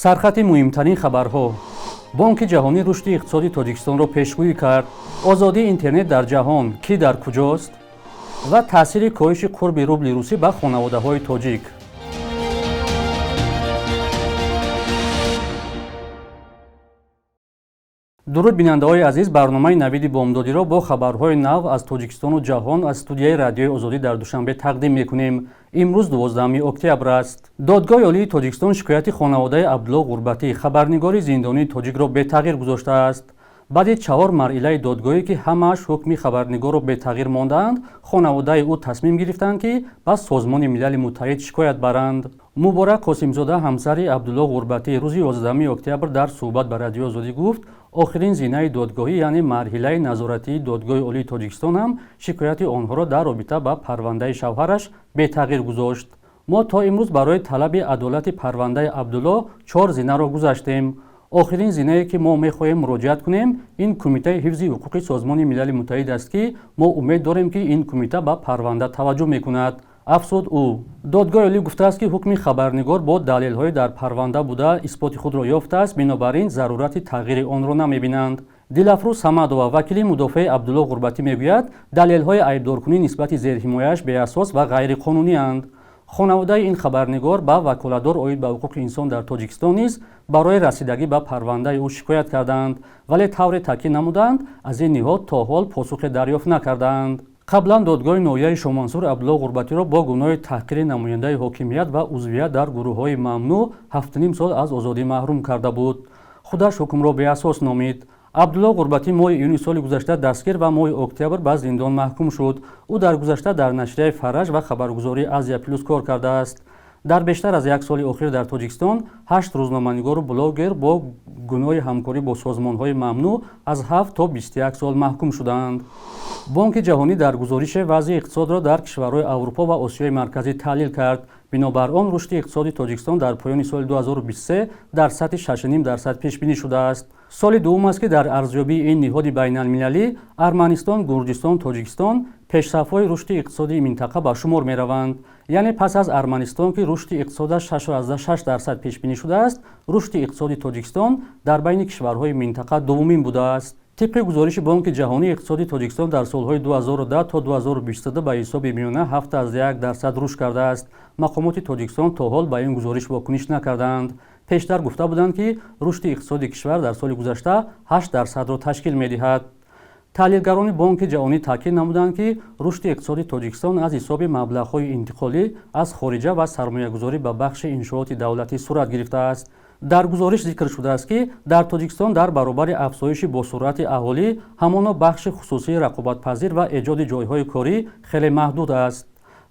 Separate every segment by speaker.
Speaker 1: сархати муҳимтарин хабарҳо. Бонки ҷаҳонӣ рушди иқтисоди Тоҷикистонро пешгӯӣ кард. Озодии интернет дар ҷаҳон кӣ дар куҷост? Ва таъсири коҳиши қурби рубли русӣ ба хонаводаҳои тоҷик. дуруд бинандаҳои азиз, барномаи навиди бомдодиро бо хабарҳои нав аз Тоҷикистону ҷаҳон аз студияи радиои Озодӣ дар Душанбе тақдим мекунем. имрӯз 12 октябр аст. додгоҳи олии Тоҷикистон шикояти хонаводаи Абдулло Ғурбатӣ, хабарнигори зиндонии тоҷикро бетағйир гузоштааст. баъди 4 марҳилаи додгоҳӣ ки ҳамааш ҳукми хабарнигорро бетағйир мондаанд, хонаводаи ӯ тасмим гирифтанд ки ба Созмони Милали Муттаҳид шикоят баранд. Муборак Қосимзода, ҳамсари Абдулло Ғурбатӣ, рӯзи 11 октябр дар суҳбат ба радиои Озодӣ гуфт, охирин зинаи додгоҳӣ, яъне марҳилаи назоратии додгоҳи олии Тоҷикистон ҳам шикояти онҳоро дар робита ба парвандаи шавҳараш бетағйир гузошт. мо то имрӯз барои талаби адолати парвандаи Абдулло 4 зинаро гузаштем. охирин зинае ки мо мехоҳем муроҷиат кунем, ин Кумитаи ҳифзи ҳуқуқи Созмони Милали Муттаҳид аст ки мо умед дорем ки ин кумита ба парванда таваҷҷӯҳ мекунад, афзуд ӯ. додгоҳи олӣ гуфтааст ки ҳукми хабарнигор бо далелҳои дар парванда буда исботи худро ёфтааст, бинобар ин зарурати тағйири онро намебинанд. Дилафрӯз Самадова, вакили мудофаи Абдулло Ғурбатӣ, мегӯяд, далелҳои айбдоркунӣ нисбати зерҳимояаш беасос ва ғайриқонунианд. хонаводаи ин хабарнигор ба ваколадор оид ба ҳуқуқи инсон дар Тоҷикистон низ барои расидагӣ ба парвандаи ӯ шикоят карданд, вале тавре таъкид намуданд, аз ин ниҳод то ҳол посухе дарёфт накардаанд. қаблан додгоҳи ноҳияи Шомансур Абдулло Ғурбатиро бо гуноҳи таҳқири намояндаи ҳокимият ва узвият дар гурӯҳҳои мамнӯъ 7.5 сол аз озодӣ маҳрум карда буд. худаш ҳукмро беасос номид. Абдулло Ғурбатӣ моҳи июни соли гузашта дастгир ва моҳи октябр ба зиндон маҳкум шуд. ӯ дар гузашта дар нашрияи Фараж ва хабаргузории Азия Плюс кор кардааст. дар бештар аз як соли охир дар Тоҷикистон 8 рӯзноманигору блогер бо гуноҳи ҳамкорӣ бо созмонҳои мамнӯъ аз 7 то 21 сол маҳкум шуданд. бонки ҷаҳонӣ дар гузорише вазъи иқтисодро дар кишварҳои Аврупо ва Осиёи марказӣ таҳлил кард. бинобар он рушди иқтисоди Тоҷикистон дар поёни соли 2023 дар сатҳи 6.5% пешбинӣ шудааст. соли дуввум аст ки дар арзёбии ин ниҳоди байналмилалӣ Арманистон, Гурҷистон, Тоҷикистон пешсафҳои рушди иқтисодии минтақа ба шумор мераванд. яъне пас аз Арманистон ки рушди иқтисодаш 6.6% пешбинӣ шудааст, рушди иқтисоди Тоҷикистон дар байни кишварҳои минтақа дуввумин будааст. тибқи гузориши Бонки ҷаҳонӣ, иқтисоди Тоҷикистон дар солҳои 2010 то 2022 ба ҳисоби миёна 7.1% рушд кардааст. мақомоти Тоҷикистон то ҳол ба ин гузориш вокуниш накарданд. пештар гуфта буданд ки рушди иқтисоди кишвар дар соли гузашта 8%-ро ташкил медиҳад. таҳлилгарони Бонки ҷаҳонӣ таъкид намуданд ки рушди иқтисоди Тоҷикистон аз ҳисоби маблағҳои интиқолӣ аз хориҷа ва сармоягузорӣ ба бахши иншооти давлатӣ сурат гирифтааст. дар гузориш зикр шудааст ки дар Тоҷикистон дар баробари афзоиши босуръати аҳолӣ ҳамоно бахши хусусии рақобатпазир ва эҷоди ҷойҳои корӣ хеле маҳдуд аст.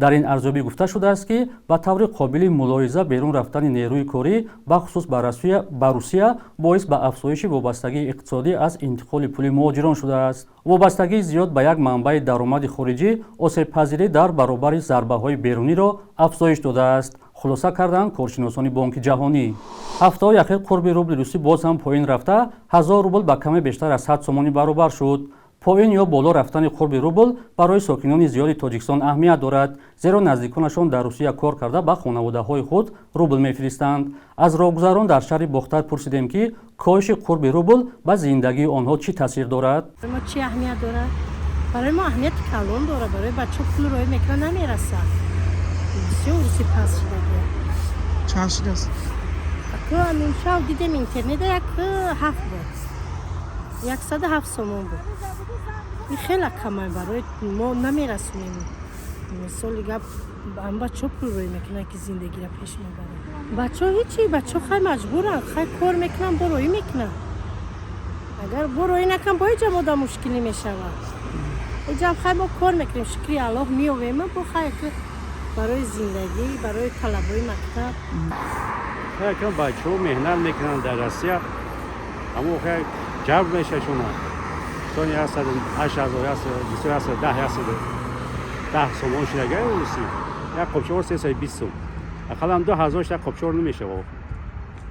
Speaker 1: дар ин арзёбӣ гуфта шудааст ки ба таври қобили мулоҳиза берун рафтани нерӯи корӣ бахусус ба Русия боис ба афзоиши вобастагии иқтисодӣ аз интиқоли пули муҳоҷирон шудааст. вобастагии зиёд ба як манбаи даромади хориҷӣ осебпазирӣ дар баробари зарбаҳои беруниро афзоиш додааст, хулоса карданд коршиносони Бонки ҷаҳонӣ. ҳафтаҳои ахир қурби рубли русӣ боз ҳам поин рафта 1000 рубл ба каме бештар аз 100 сомонӣ баробар шуд. поин ё боло рафтани қурби рубл барои сокинони зиёди Тоҷикистон аҳамият дорад, зеро наздиконашон дар Русия кор карда ба хонаводаҳои худ рубл мефиристанд. аз роҳгузарон дар шаҳри Бохтар пурсидем ки коҳиши қурби рубл ба зиндагии онҳо чӣ таъсир дорад.
Speaker 2: чӣ аҳамият дорад? барои мо аҳамияти калон дорад. барои бачаҳо пул роҳӣ мекунад намерасад. бисёр русӣ паст шудагӣ.
Speaker 3: чанд шудааст?
Speaker 2: имшаб дидем интернета як 7 буд. 107 сомон буд. ин хеле камай барои мо намерасонем. мисоли гап бачаҳо пул роҳӣ мекунанд ки зиндагиро пеш мебаранд. бачаҳо ҳичи, бачаҳо хай маҷбуранд, хай кор мекунанд, бо роҳӣ мекунанд. агар бо роҳӣ накунанд бо ҳеҷам одам мушкилӣ мешавад. ҳеҷам хай мо кор мекунем, шукри Аллоҳ меовем, бо хай барои зиндагӣ, барои талабои мактаб.
Speaker 4: якон бачаҳо меҳнат мекунанд дар Россия, аммо хай ҷабр мешашонанд. сони 10 сомон шудага русӣ. як қопчор 320 сом. ақаллам 2000 шуда қопчор намешавад.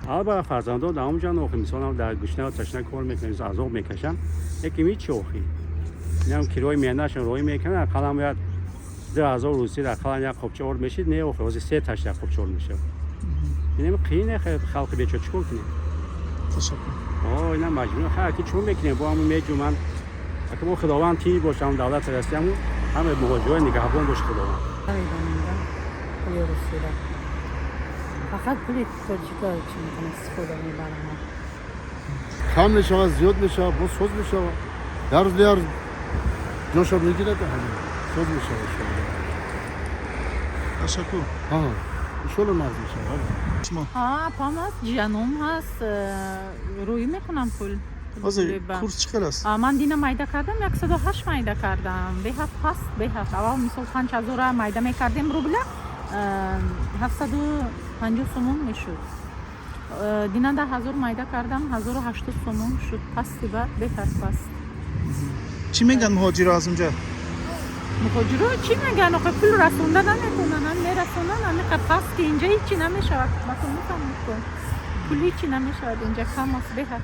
Speaker 4: албатта фарзандон дар ҳамон ҷо охир мисолам дар гушна ва ташна кор мекунанд, азоб мекашанд. яким ҳичи охир. инам кирои меҳнатшон роҳӣ мекунанд, ақаллам як 2000 русӣ ақаллам як қопчор мешид, не охир ҳозир 3 ташта қопчор мешавад. اینم قینه خلق بیچاره چیکار کنه
Speaker 3: تشکر.
Speaker 4: اینا مجبور هر کی چون میکنه با همون میجومن اگه ما خداوند تی باشم دولت رسیدم همه مواجهه نگهبان باشه خداوند
Speaker 2: پول رسیده فقط پول تاجیکا چی میکنه استفاده میبرم
Speaker 5: کم میشه زیاد میشه باز سوز میشه در روز دیار جوش رو میگیره که همین سوز میشه
Speaker 3: تشکر.
Speaker 5: ها ایشالا ناز میشه
Speaker 3: شما
Speaker 6: پام هست جانم هست روی میکنم پول
Speaker 3: حاضر کورس چقدر است؟
Speaker 6: من دینا مایده کردم 108 مایده کردم به هفت هست به هفت اول مثل 5000 مایده میکردیم روبله 750 سومون میشد دینا 10000 مایده کردم 1800 سومون شد پس بعد به هفت پس
Speaker 3: چی میگن مهاجر از اونجا؟
Speaker 6: مهاجرا چی میگن آخه پول رسونده نمیکنن هم میرسونن هم پس که اینجا هیچی نمیشه مثلا میکنم پول هیچی نمیشه اینجا کم است به هفت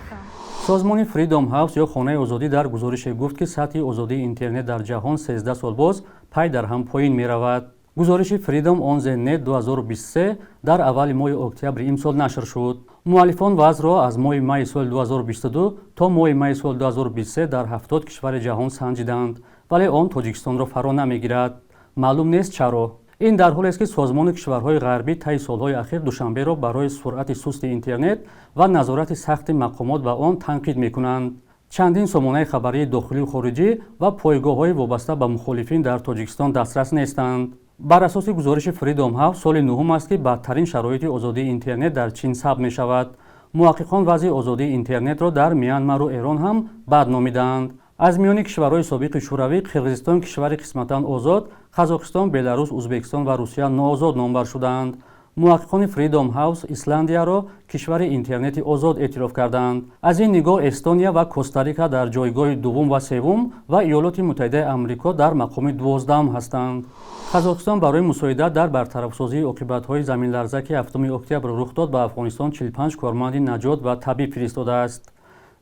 Speaker 1: سازمان فریدم هاوس یا خانه آزادی در گزارش گفت که سطح آزادی اینترنت در جهان 13 سال باز پای در هم پایین می رود. گزارش فریدم آن نت 2023 در اول ماه اکتبر امسال نشر شد. مؤلفان وضع را از ماه می سال 2022 تا ماه می سال 2023 در 70 کشور جهان سنجیدند ولی آن تاجیکستان را فرا نمیگیرد. معلوم نیست چرا. این در حالی است که سازمان کشورهای غربی طی سالهای اخیر دوشنبه را برای سرعت سست اینترنت و نظارت سخت مقامات به آن تنقید می‌کنند. چندین سامانه خبری داخلی و خارجی و پایگاه‌های وابسته به مخالفین در تاجیکستان دسترس نیستند. بر اساس گزارش فریدم هاوس سال نهم است که بدترین شرایط آزادی اینترنت در چین ثبت می‌شود. محققان وضع آزادی اینترنت را در میانمار و ایران هم بد نامیدند. از میان کشورهای سابق شوروی قرقیزستان کشور قسمتاً آزاد، قزاقستان، بلاروس، ازبکستان و روسیه ناآزاد نامبر شدند. محققان فریدم هاوس ایسلندیا را کشور اینترنتی آزاد اعتراف کردند. از این نگاه استونیا و کوستاریکا در جایگاه دوم و سوم و ایالات متحده آمریکا در مقام 12 هستند. قزاقستان برای مساعدت در برطرف‌سازی عاقبت‌های زمین‌لرزه که 7 اکتبر رخ داد به افغانستان 45 کارمند نجات و طبیب فرستاده است.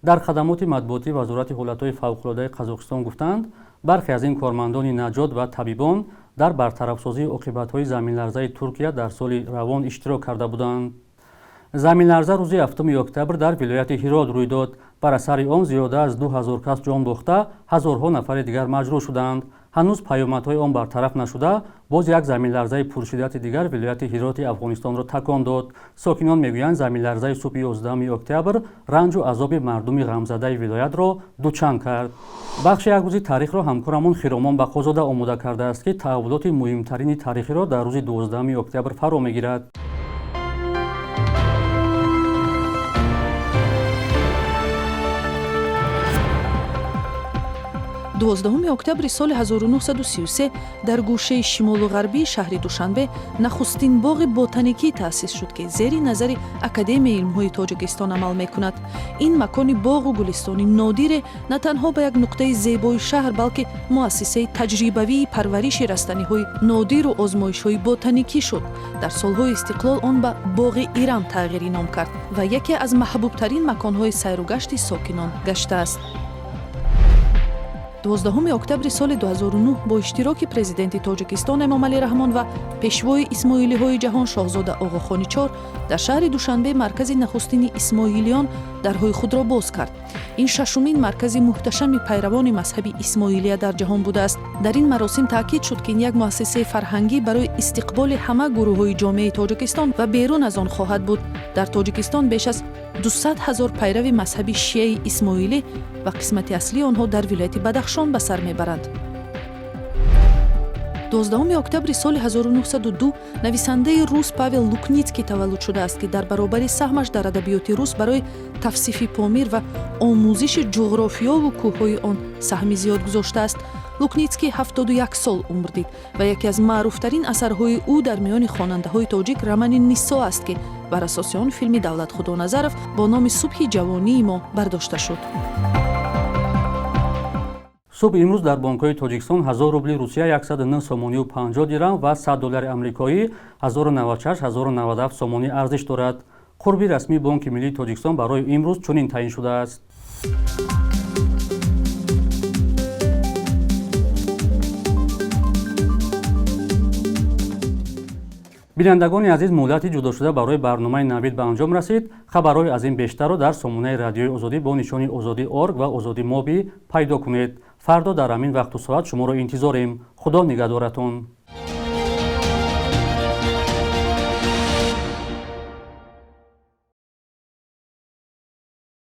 Speaker 1: در خدمات مطبوعاتی وزارت حالت‌های فوق‌العاده قزاقستان گفتند برخی از این کارمندان نجات و طبیبان در برطرف‌سازی عاقبت‌های زمین‌لرزه ترکیه در سال روان اشتراک کرده بودند. زمین‌لرزه روز 7 اکتبر در ولایت هرات روی داد. بر اثر آن زیاده از 2000 کس جان باخته، هزارها نفر دیگر مجروح شدند. هنوز پیامدهای آن برطرف نشده، باز یک زمین‌لرزه پرشدت دیگر ولایت هرات افغانستان را تکان داد. ساکنان میگویند زمین‌لرزه صبح 11 اکتبر رنج و عذاب مردم غمزده ولایت را دوچند کرد. بخش یک روزی تاریخ را همکارمون خیرامان بقازاده آماده کرده است که تحولات مهمترین تاریخی را در روز 12 اکتبر فرا میگیرد.
Speaker 7: 12 октябри соли 1933 дар гӯшаи шимолу ғарбии шаҳри душанбе нахустин боғи ботаникӣ таъсис шуд ки зери назари академияи илмҳои тоҷикистон амал мекунад. ин макони боғу гулистони нодире на танҳо ба як нуқтаи зебои шаҳр балки муассисаи таҷрибавии парвариши растаниҳои нодиру озмоишҳои ботаникӣ шуд. дар солҳои истиқлол он ба боғи ирам тағйири ном кард ва яке аз маҳбубтарин маконҳои сайругашти сокинон гаштааст. 12 октябри соли 2009 бо иштироки президенти тоҷикистон эмомалӣ раҳмон ва пешвои исмоилиҳои ҷаҳон шоҳзода оғохоничор дар шаҳри душанбе маркази нахустини исмоилиён дарҳои худро боз кард. ин шашумин маркази муҳташами пайравони мазҳаби исмоилия дар ҷаҳон будааст. дар ин маросим таъкид шуд ки ин як муассисаи фарҳангӣ барои истиқболи ҳама гурӯҳҳои ҷомеаи тоҷикистон ва берун аз он хоҳад буд. дар тоҷикистон беш аз 200 000 пайрави мазҳаби шиаи исмоилӣ ва қисмати аслии онҳо дар вилояти бадахшон ба сар мебаранд. 12 октябри соли 1902 нависандаи рус Павел Лукницкий таваллуд шудааст ки дар баробари саҳмаш дар адабиёти рус барои тавсифи Помир ва омӯзиши ҷуғрофиёву кӯҳҳои он саҳми зиёд гузоштааст. Лукницкий 71 сол умр дид ва яке аз маъруфтарин асарҳои ӯ дар миёни хонандаҳои тоҷик рамани Нисо аст ки бар асоси он филми Давлатхудо Назаров бо номи Субҳи ҷавонии мо бардошта шуд.
Speaker 1: صبح امروز در بانک‌های تاجیکستان 1000 روبل روسیه 109 سومانی و 50 درهم و 100 دلار آمریکایی 1096 1097 سومانی ارزش دارد. قربی رسمی بانک ملی تاجیکستان برای امروز چنین تعیین شده است. бинандагони азиз, муҳлати ҷудошуда барои барномаи навид ба анҷом расид. хабарҳои аз ин бештарро дар сомонаи радиои озодӣ бо нишони озодӣ орг ва озодӣ моби пайдо кунед. фардо дар ҳамин вақту соат шуморо интизорем. худо нигаҳдоратон.